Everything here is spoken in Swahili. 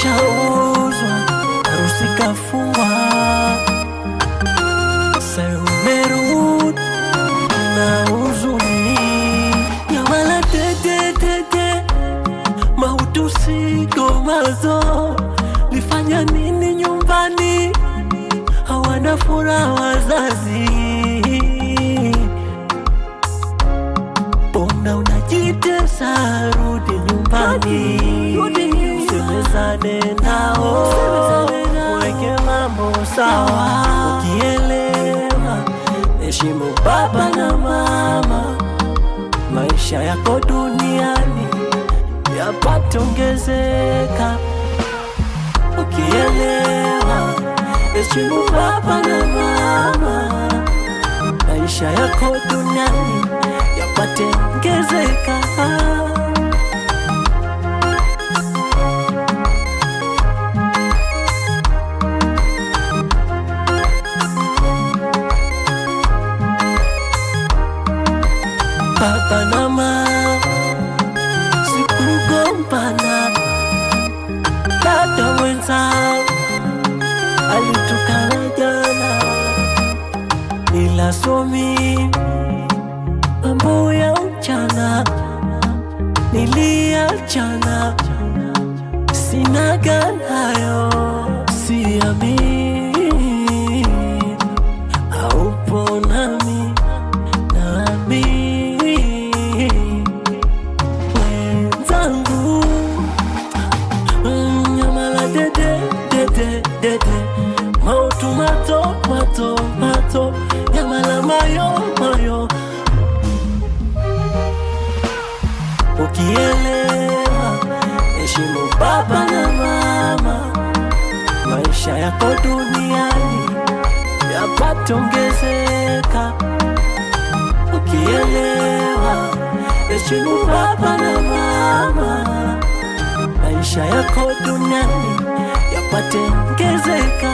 ushauzwa, harusi kafungwa, sasa umerudi na huzuni. Nyamala tete, mahutusi gomazo, lifanya nini nyumbani? Hawana furaha wazazi. Mbona unajitesa? Rudi nyumbani, semezane nao, uweke mambo sawa. Ukielewa, heshimu baba na mama. Maisha yako duniani yapate ongezeka. Ukielewa, heshimu baba na mama. Maisha yako duniani yapate ongezeka. Baba na mama sikugombana, dada mwenzangu alitukana jana, ila somi mambo ya mchana niliachana, sina ganayo, siamini haupo nami wenzangu. Nyamala dede, mautu mato, nyamala mayo. Ukielewa, heshimu baba na mama. Maisha yako duniani yapate ongezeka. Ukielewa, heshimu baba na mama. Maisha yako duniani yapate ongezeka.